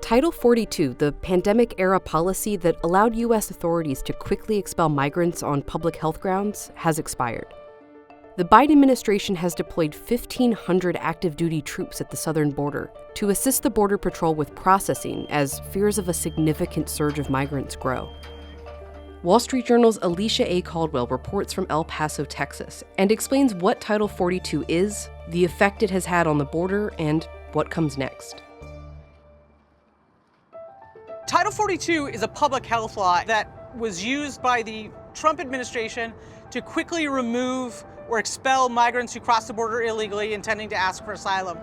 Title 42, the pandemic-era policy that allowed U.S. authorities to quickly expel migrants on public health grounds, has expired. The Biden administration has deployed 1,500 active-duty troops at the southern border to assist the Border Patrol with processing as fears of a significant surge of migrants grow. Wall Street Journal's Alicia Caldwell reports from El Paso, Texas, and explains what Title 42 is, the effect it has had on the border, and what comes next. Title 42 is a public health law that was used by the Trump administration to quickly remove or expel migrants who cross the border illegally intending to ask for asylum.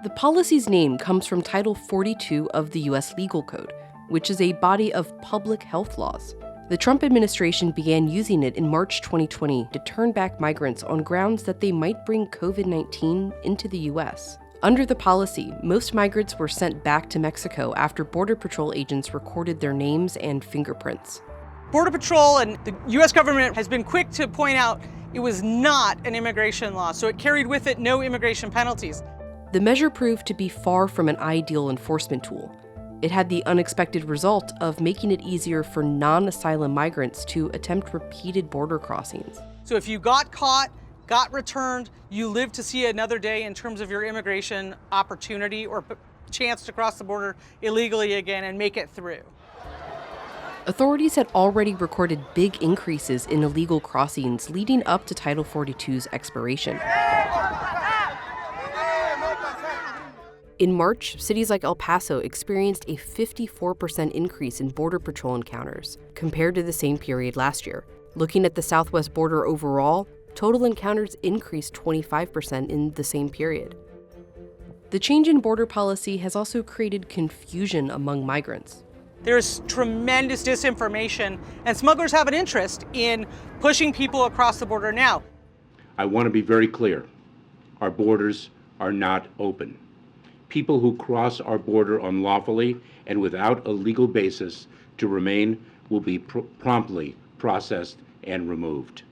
The policy's name comes from Title 42 of the U.S. Legal Code, which is a body of public health laws. The Trump administration began using it in March 2020 to turn back migrants on grounds that they might bring COVID-19 into the U.S. Under the policy, most migrants were sent back to Mexico after Border Patrol agents recorded their names and fingerprints. Border Patrol and the U.S. government has been quick to point out it was not an immigration law, so it carried with it no immigration penalties. The measure proved to be far from an ideal enforcement tool. It had the unexpected result of making it easier for non-asylum migrants to attempt repeated border crossings. So if you got caught, got returned, you lived to see another day in terms of your immigration opportunity or chance to cross the border illegally again and make it through. Authorities had already recorded big increases in illegal crossings leading up to Title 42's expiration. In March, cities like El Paso experienced a 54% increase in Border Patrol encounters compared to the same period last year. Looking at the southwest border overall, total encounters increased 25% in the same period. The change in border policy has also created confusion among migrants. There's tremendous disinformation, and smugglers have an interest in pushing people across the border now. I want to be very clear. Our borders are not open. People who cross our border unlawfully and without a legal basis to remain will be promptly processed and removed.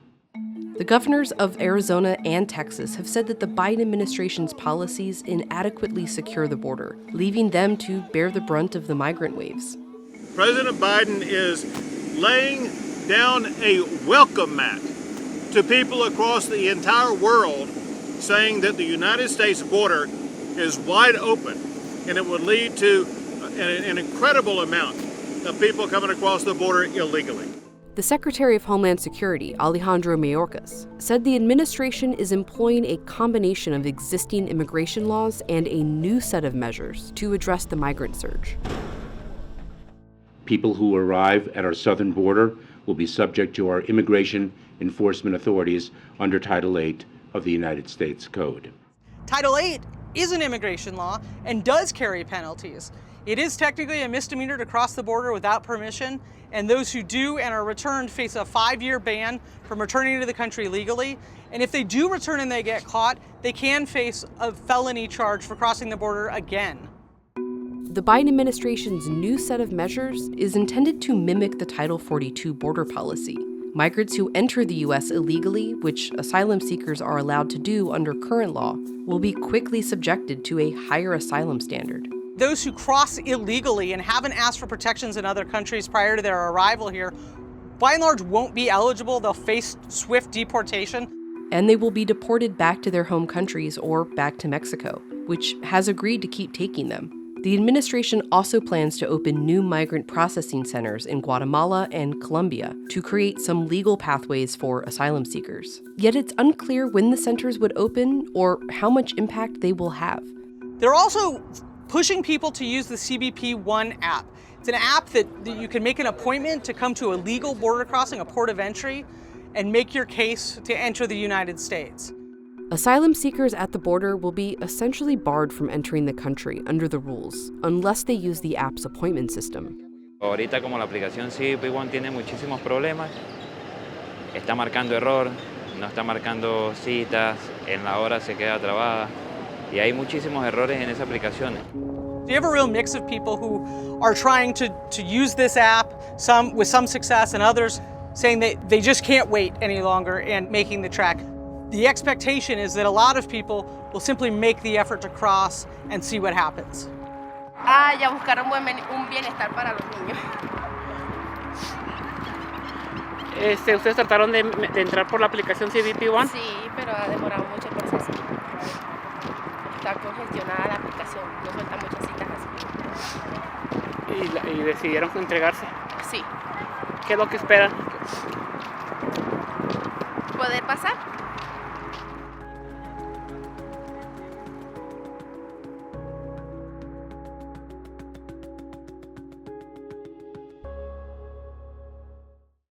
The governors of Arizona and Texas have said that the Biden administration's policies inadequately secure the border, leaving them to bear the brunt of the migrant waves. President Biden is laying down a welcome mat to people across the entire world, saying that the United States border is wide open and it would lead to an incredible amount of people coming across the border illegally. The Secretary of Homeland Security, Alejandro Mayorkas, said the administration is employing a combination of existing immigration laws and a new set of measures to address the migrant surge. People who arrive at our southern border will be subject to our immigration enforcement authorities under Title 8 of the United States Code. Title 8 is an immigration law and does carry penalties. It is technically a misdemeanor to cross the border without permission, and those who do and are returned face a 5-year ban from returning to the country legally. And if they do return and they get caught, they can face a felony charge for crossing the border again. The Biden administration's new set of measures is intended to mimic the Title 42 border policy. Migrants who enter the U.S. illegally, which asylum seekers are allowed to do under current law, will be quickly subjected to a higher asylum standard. Those who cross illegally and haven't asked for protections in other countries prior to their arrival here, by and large, won't be eligible. They'll face swift deportation. And they will be deported back to their home countries or back to Mexico, which has agreed to keep taking them. The administration also plans to open new migrant processing centers in Guatemala and Colombia to create some legal pathways for asylum seekers. Yet it's unclear when the centers would open or how much impact they will have. They're also pushing people to use the CBP One app. It's an app that you can make an appointment to come to a legal border crossing, a port of entry, and make your case to enter the United States. Asylum seekers at the border will be essentially barred from entering the country under the rules, unless they use the app's appointment system. Ahorita como la aplicación CBP One tiene muchísimos problemas, está marcando error, no está marcando citas, en la hora se queda trabada, y hay muchísimos errores en esa aplicación. You have a real mix of people who are trying to use this app, some with some success and others saying that they just can't wait any longer and making the trek. The expectation is that a lot of people will simply make the effort to cross and see what happens. Ya buscar un bienestar para los niños. ¿Ustedes trataron de entrar por la aplicación CBP One? Sí, pero ha demorado mucho el proceso. Está congestionada la aplicación, no suelta muchas citas así. Y decidieron entregarse. Sí. ¿Qué es lo que esperan? ¿Poder pasar?